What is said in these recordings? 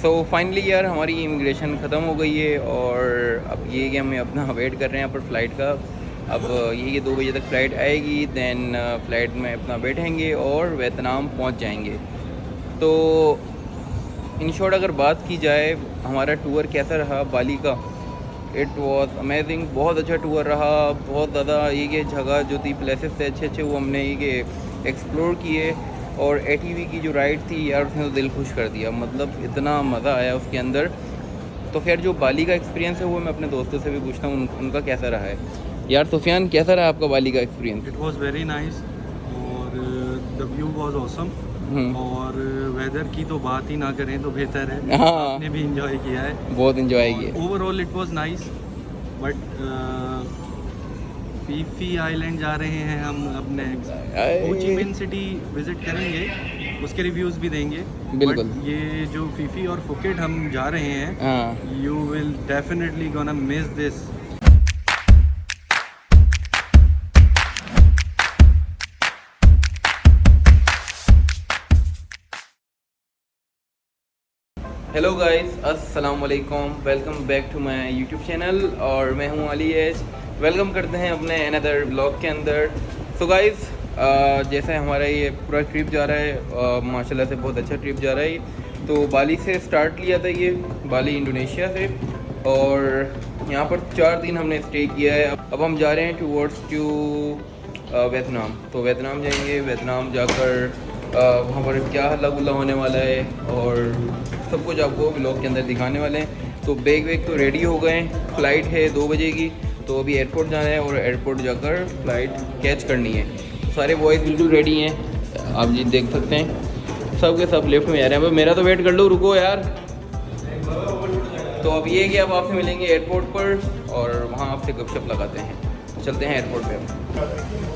So finally यार हमारी immigration ख़त्म हो गई है और अब ये कि हमें अपना वेट कर रहे हैं यहाँ पर फ़्लाइट का। अब ये कि 2 बजे तक फ़्लाइट आएगी, दैन फ़्लाइट में अपना बैठेंगे और वियतनाम पहुँच जाएंगे। तो इन शॉर्ट अगर बात की जाए हमारा टूर कैसा रहा बाली का, इट वॉज अमेजिंग। बहुत अच्छा टूर रहा। बहुत ज़्यादा ये कि जगह जो थी, प्लेसेस थे अच्छे अच्छे, वो हमने ये कि एक्सप्लोर किए। और एटीवी की जो राइड थी यार, उसने तो दिल खुश कर दिया, मतलब इतना मज़ा आया उसके अंदर। तो खैर जो बाली का एक्सपीरियंस है वो मैं अपने दोस्तों से भी पूछता हूँ उनका कैसा रहा है। यार सुफियान, कैसा रहा आपका बाली का experience? It was very nice और द व्यू वॉज ऑसम। और वेदर की तो बात ही ना करें तो बेहतर है। हाँ, आपने भी इंजॉय किया है। बहुत इंजॉय किया। Overall it was nice. But Phi Phi island जा रहे हैं हम अपने। हो ची मिन सिटी विजिट करेंगे, उसके रिव्यूज़ भी देंगे। बिल्कुल। बट ये जो फीफी और फुकेट हम जा रहे हैं, हाँ, you will definitely gonna miss this. Hello guys, अस्सलाम वालेकुम, welcome back to my YouTube channel और मैं हूं अली एज। वेलकम करते हैं अपने अनदर ब्लॉग के अंदर। सो गाइस, जैसे हमारा ये पूरा ट्रिप जा रहा है, माशाल्लाह से बहुत अच्छा ट्रिप जा रहा है। तो बाली से स्टार्ट लिया था ये, बाली इंडोनेशिया से, और यहाँ पर 4 दिन हमने स्टे किया है। अब हम जा रहे हैं टूवर्ड्स टू वियतनाम। तो वियतनाम जाएंगे, वियतनाम जाकर वहाँ पर क्या हल्ला गुल्ला होने वाला है और सब कुछ आपको व्लॉग के अंदर दिखाने वाले हैं। तो बैग वैग तो रेडी हो गए, फ़्लाइट है 2 बजे की। तो अभी एयरपोर्ट जाना है और एयरपोर्ट जाकर फ़्लाइट कैच करनी है। सारे बॉयज़ बिल्कुल रेडी हैं, आप जी देख सकते हैं। सब के सब लिफ्ट में जा रहे हैं। मेरा तो वेट कर लो, रुको यार। तो अब ये कि अब आपसे मिलेंगे एयरपोर्ट पर और वहाँ आपसे गपशप लगाते हैं। चलते हैं एयरपोर्ट पर।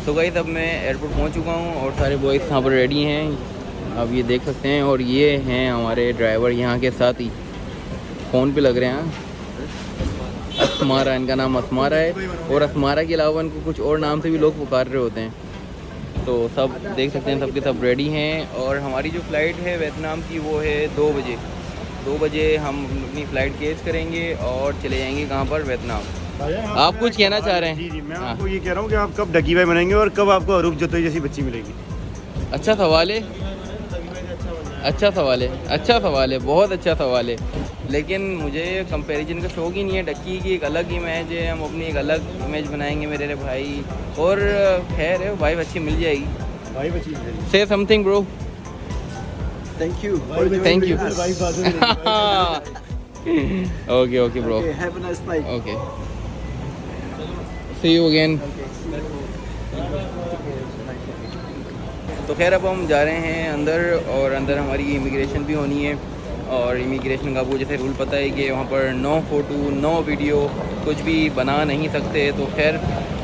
तो गाइस, अब मैं एयरपोर्ट पहुंच चुका हूं और सारे बॉयज़ यहाँ पर रेडी हैं, आप ये देख सकते हैं। और ये हैं हमारे ड्राइवर, यहाँ के साथ ही फ़ोन पे लग रहे हैं। असमारा, इनका नाम असमारा है। और असमारा के अलावा इनको कुछ और नाम से भी लोग पुकार रहे होते हैं। तो सब देख सकते हैं, सबके सब रेडी हैं। और हमारी जो फ़्लाइट है वियतनाम की, वो है 2 बजे। 2 बजे हम अपनी फ़्लाइट कैच करेंगे और चले जाएंगे कहाँ पर, वियतनाम। आप कुछ कहना चाह रहे हैं? जी, मैं आपको ये कह रहा हूँ कि आप कब डकी भाई बनेंगे और कब आपको अरूप जोतोई जैसी बच्ची मिलेगी। अच्छा सवाल है, अच्छा सवाल है, अच्छा सवाल है, बहुत अच्छा सवाल है। लेकिन मुझे कंपैरिजन का शौक ही नहीं है। डक्की की एक अलग इमेज है, हम अपनी एक अलग इमेज बनाएंगे मेरे भाई। और खैर है, वाइफ अच्छी मिल जाएगी। भाई बच्ची मिलेगी। Say something bro. Thank you. Thank you. Okay okay bro, have a nice flight. Okay, see you again. तो खैर अब हम जा रहे हैं अंदर, और अंदर हमारी इमिग्रेशन भी होनी है। और इमिग्रेशन का वो जैसे रूल पता है कि वहाँ पर नो फ़ोटो नो वीडियो कुछ भी बना नहीं सकते। तो खैर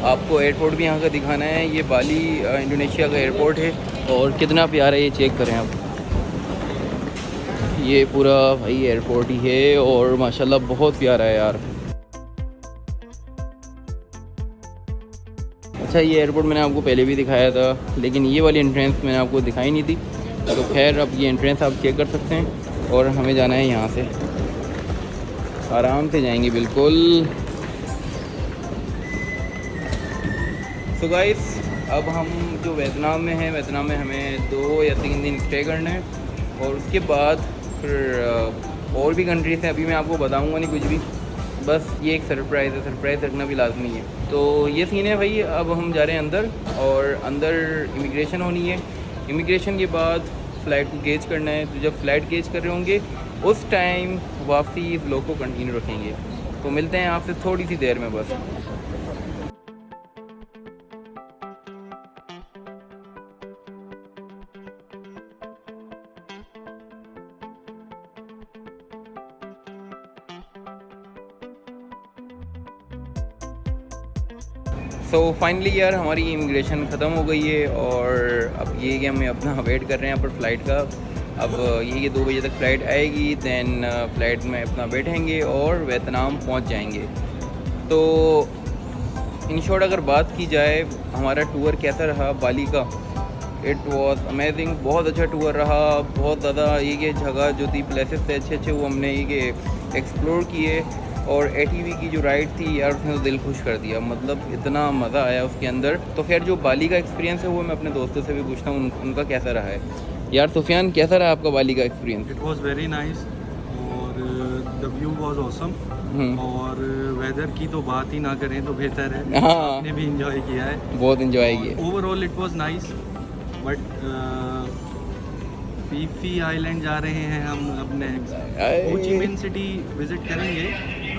आपको एयरपोर्ट भी यहाँ का दिखाना है। ये बाली इंडोनेशिया का एयरपोर्ट है और कितना प्यारा है, ये चेक करें आप। ये पूरा भाई एयरपोर्ट ही है और माशाल्लाह बहुत प्यारा है यार। अच्छा, ये एयरपोर्ट मैंने आपको पहले भी दिखाया था, लेकिन ये वाली एंट्रेंस मैंने आपको दिखाई नहीं थी। तो खैर अब ये एंट्रेंस आप चेक कर सकते हैं। और हमें जाना है यहाँ से, आराम से जाएंगे बिल्कुल। तो गाइस, अब हम जो वियतनाम में हैं, वियतनाम में हमें 2 या 3 दिन स्टे करना है। और उसके बाद फिर और भी कंट्रीज हैं, अभी मैं आपको बताऊँगा नहीं कुछ भी, बस ये एक सरप्राइज़ है, सरप्राइज़ रखना भी लाजमी है। तो ये सीन है भाई। अब हम जा रहे हैं अंदर, और अंदर इमिग्रेशन होनी है। इमिग्रेशन के बाद फ़्लाइट को गेज करना है। तो जब फ़्लाइट गेज कर रहे होंगे उस टाइम वापसी इस व्लॉग को कंटिन्यू रखेंगे। तो मिलते हैं आपसे थोड़ी सी देर में बस। सो फाइनली यार हमारी इमिग्रेशन ख़त्म हो गई है और अब ये कि हमें अपना वेट कर रहे हैं यहाँ पर फ़्लाइट का। अब ये कि 2 बजे तक फ़्लाइट आएगी, दैन फ़्लाइट में अपना बैठेंगे और वियतनाम पहुँच जाएंगे। तो इन शॉर्ट अगर बात की जाए हमारा टूर कैसा रहा बाली का, इट वॉज अमेजिंग। बहुत अच्छा टूर रहा, बहुत ज़्यादा ये कि जगह जो थी प्लेसेस थे अच्छे अच्छे वो हमने ये कि एक्सप्लोर किए। और ATV की जो राइड थी यार उसने तो दिल खुश कर दिया, मतलब इतना मज़ा आया उसके अंदर। तो खैर जो बाली का एक्सपीरियंस है वो मैं अपने दोस्तों से भी पूछता हूँ उनका कैसा रहा है। यार सुफियान कैसा रहा आपका बाली का experience? It was very nice और द व्यू वॉज ऑसम और वेदर की तो बात ही ना करें तो बेहतर है। हाँ आपने भी इंजॉय किया है, बहुत इंजॉय किया। Overall it was nice. But Phi Phi island जा रहे हैं हम, अपने हो ची मिन सिटी विजिट करेंगे,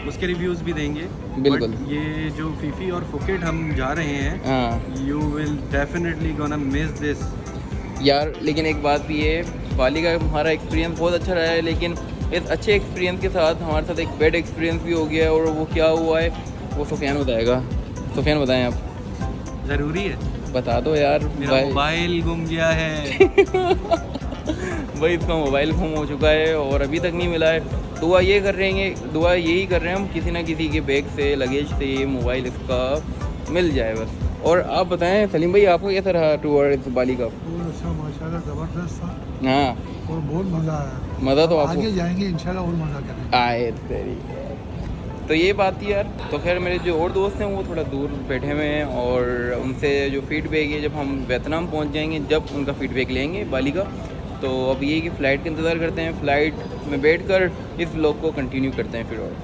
उसके रिव्यूज़ भी देंगे। बिल्कुल। But ये जो फीफी और फुकेट हम जा रहे हैं, हाँ you will definitely gonna miss this. यार लेकिन एक बात भी है, बाली का हमारा एक्सपीरियंस बहुत अच्छा रहा है, लेकिन इस अच्छे एक्सपीरियंस के साथ हमारे साथ एक बैड एक्सपीरियंस भी हो गया है। और वो क्या हुआ है वो सुफियान बताएगा। सुफियान बताएं आप। ज़रूरी है, बता दो यार। मेरा मोबाइल गुम गया है। भाई इसका मोबाइल गुम हो चुका है और अभी तक नहीं मिला है। दुआ यही कर रहे हैं हम किसी ना किसी के बैग से लगेज से ये मोबाइल इसका मिल जाए बस। और आप बताएं सलीम भाई आपको कैसा रहा टूर इस बाली का? बहुत अच्छा, माशाल्लाह ज़बरदस्त था हाँ और बहुत मज़ा आया। मज़ा तो आपको आगे जाएंगे इंशाल्लाह और मज़ा करेंगे। आए तेरी। तो ये बात थी यार। तो खैर मेरे जो और दोस्त हैं वो थोड़ा दूर बैठे हुए हैं और उनसे जो फीडबैक है जब हम वियतनाम पहुंच जाएंगे जब उनका फीडबैक लेंगे बाली का। तो अब ये कि फ़्लाइट का इंतज़ार करते हैं, फ़्लाइट में बैठकर इस व्लॉग को कंटिन्यू करते हैं फिर। और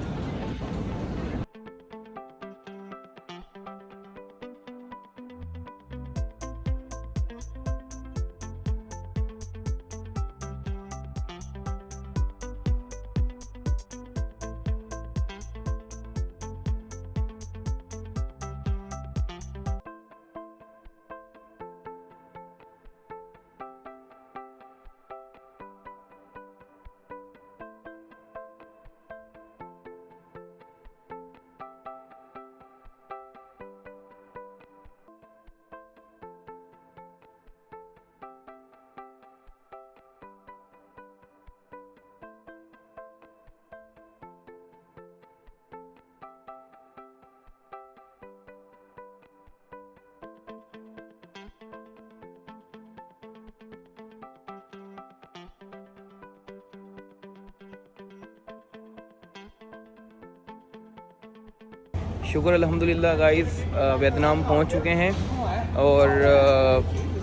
शुक्र अल्हम्दुलिल्लाह गाइस वियतनाम पहुंच चुके हैं। और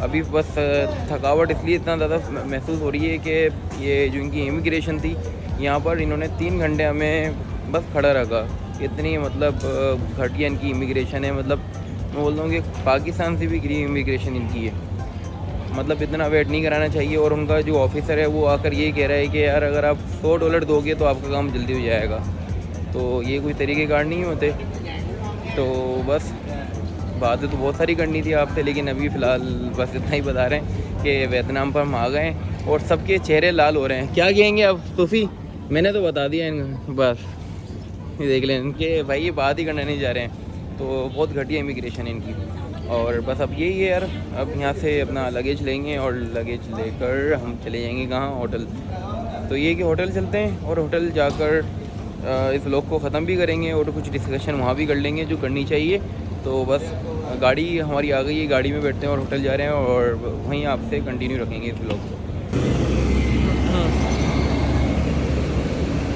अभी बस थकावट इसलिए इतना ज़्यादा महसूस हो रही है कि ये जो इनकी इमिग्रेशन थी यहाँ पर इन्होंने 3 घंटे हमें बस खड़ा रखा। इतनी मतलब घटिया इनकी इमिग्रेशन है, मतलब मैं बोलता हूँ कि पाकिस्तान से भी गिरी इमिग्रेशन इनकी है। मतलब इतना वेट नहीं कराना चाहिए। और उनका जो ऑफिसर है वो आकर ये कह रहा है कि यार अगर आप $100 दोगे तो आपका काम जल्दी हो जाएगा। तो ये कोई तरीक़ेकार नहीं होते। तो बस बातें तो बहुत सारी करनी थी आपसे, लेकिन अभी फ़िलहाल बस इतना ही बता रहे हैं कि वियतनाम पर हम आ गए हैं और सबके चेहरे लाल हो रहे हैं। क्या कहेंगे अब सूफ़ी? मैंने तो बता दिया इनको, बस ये देख लें कि भाई ये बात ही करने नहीं जा रहे हैं। तो बहुत घटिया इमिग्रेशन है इनकी। और बस अब यही है यार, अब यहाँ से अपना लगेज लेंगे और लगेज लेकर हम चले जाएंगे कहाँ, होटल। तो ये कि होटल चलते हैं और होटल जाकर इस व्लॉग को ख़त्म भी करेंगे और कुछ डिस्कशन वहाँ भी कर लेंगे जो करनी चाहिए। तो बस गाड़ी हमारी आ गई है, गाड़ी में बैठते हैं और होटल जा रहे हैं और वहीं आपसे कंटिन्यू रखेंगे इस व्लॉग को।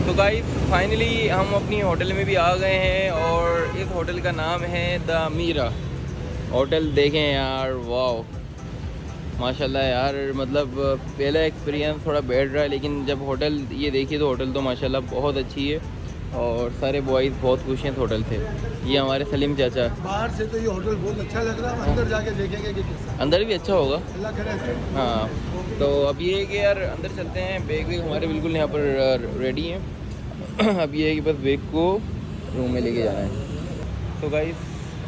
तो गाइस फाइनली हम अपनी होटल में भी आ गए हैं और इस होटल का नाम है द मीरा होटल। देखें यार, वाह माशाल्लाह यार, मतलब पहला एक्सपीरियंस थोड़ा बैड रहा है, लेकिन जब होटल ये देखिए तो होटल तो माशाल्लाह बहुत अच्छी है और सारे बॉयज़ बहुत खुश हैं होटल से। ये हमारे सलीम चाचा। बाहर से तो ये होटल बहुत अच्छा लग रहा है, अंदर जाके देखेंगे कि कैसा। अंदर भी अच्छा होगा, अल्लाह करे। हाँ। तो अब ये है कि यार अंदर चलते हैं। बैग वैग हमारे बिल्कुल यहाँ पर रेडी हैं। अब ये है कि बस बैग को रूम में लेके जाना है। तो गाइस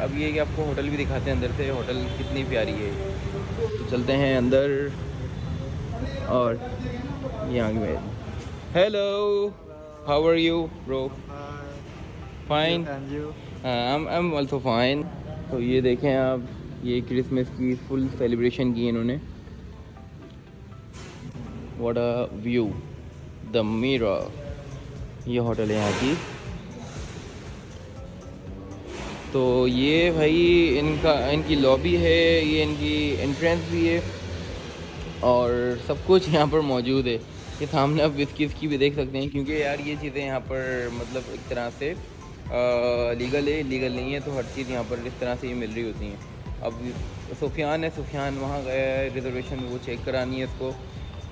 अब ये है कि आपको होटल भी दिखाते हैं अंदर से, होटल कितनी प्यारी है। तो चलते हैं अंदर और यहाँ में। Hello, how are you bro? Fine. I'm also fine. तो ये देखें आप, ये क्रिसमस की फुल सेलिब्रेशन की इन्होंने। What a view, the mirror, ये होटल है यहाँ की। तो ये भाई इनकी लॉबी है, ये इनकी एंट्रेंस भी है और सब कुछ यहाँ पर मौजूद है। ये सामने आप विस्कीज़ की भी देख सकते हैं, क्योंकि यार ये चीज़ें यहाँ पर मतलब एक तरह से लीगल है, लीगल नहीं है, तो हर चीज़ यहाँ पर इस तरह से ये मिल रही होती हैं। अब सुफियान वहाँ गया है, रिज़र्वेशन वो चेक करानी है इसको।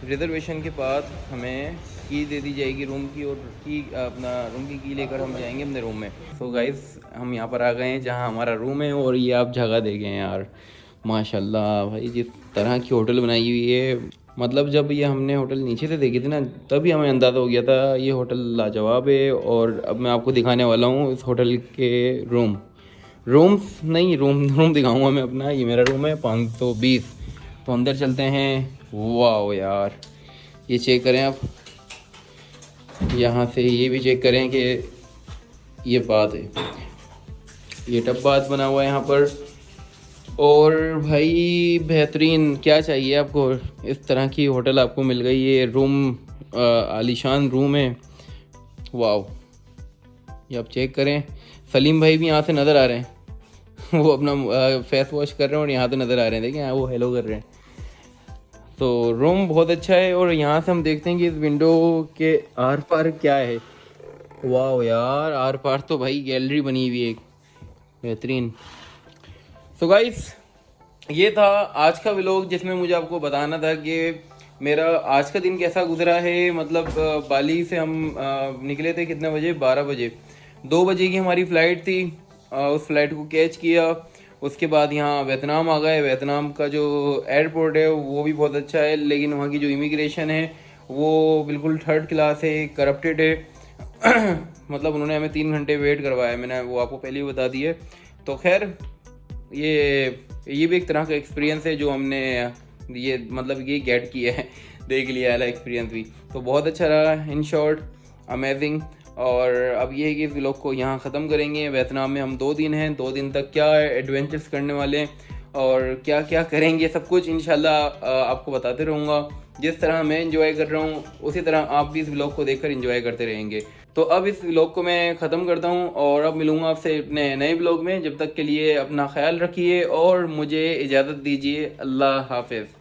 रिज़र्वेशन के बाद हमें की दे दी जाएगी रूम की, और अपना रूम की लेकर हम जाएंगे अपने रूम में। सो गाइस, हम यहाँ पर आ गए हैं जहाँ हमारा रूम है, और ये आप जगह देखें यार, माशाल्लाह भाई, जिस तरह की होटल बनाई हुई है। मतलब जब ये हमने होटल नीचे से देखी थी ना, तभी हमें अंदाज़ा हो गया था ये होटल लाजवाब है। और अब मैं आपको दिखाने वाला हूँ इस होटल के रूम्स नहीं, रूम दिखाऊंगा मैं अपना। ये मेरा रूम है 520। तो अंदर चलते हैं। वाह यार, ये चेक करें आप, यहाँ से ये भी चेक करें कि ये बात है, ये टब बाथ बना हुआ है यहाँ पर। और भाई बेहतरीन, क्या चाहिए आपको, इस तरह की होटल आपको मिल गई। ये रूम आलीशान रूम है। वाह, ये आप चेक करें। सलीम भाई भी यहाँ से नज़र आ रहे हैं वो अपना फेस वॉश कर रहे हैं और यहाँ से नज़र आ रहे हैं, देखें यहाँ वो हेलो कर रहे हैं। तो रूम बहुत अच्छा है, और यहाँ से हम देखते हैं कि इस विंडो के आर पार क्या है। वाह यार, आर पार तो भाई गैलरी बनी हुई है, बेहतरीन। सो गाइस, ये था आज का व्लॉग, जिसमें मुझे आपको बताना था कि मेरा आज का दिन कैसा गुजरा है। मतलब बाली से हम निकले थे कितने बजे, 12 बजे, 2 बजे की हमारी फ़्लाइट थी। उस फ्लाइट को कैच किया, उसके बाद यहाँ वियतनाम आ गए। वियतनाम का जो एयरपोर्ट है वो भी बहुत अच्छा है, लेकिन वहाँ की जो इमिग्रेशन है वो बिल्कुल 3rd क्लास है, करप्टेड है मतलब उन्होंने हमें 3 घंटे वेट करवाया, मैंने वो आपको पहले ही बता दिए। तो खैर, ये भी एक तरह का एक्सपीरियंस है जो हमने ये गेट किया है, देख लिया है एक्सपीरियंस भी। तो बहुत अच्छा रहा, इन शॉर्ट अमेजिंग। और अब ये है कि इस व्लॉग को यहाँ ख़त्म करेंगे। वियतनाम में हम 2 दिन हैं, 2 दिन तक क्या एडवेंचर्स करने वाले हैं और क्या क्या करेंगे, सब कुछ इंशाल्लाह आपको बताते रहूँगा। जिस तरह मैं एंजॉय कर रहा हूँ, उसी तरह आप भी इस व्लॉग को देखकर एंजॉय करते रहेंगे। तो अब इस व्लॉग को मैं ख़त्म करता हूँ, और अब मिलूँगा आपसे अपने नए व्लॉग में। जब तक के लिए अपना ख्याल रखिए और मुझे इजाज़त दीजिए। अल्लाह हाफ़िज़।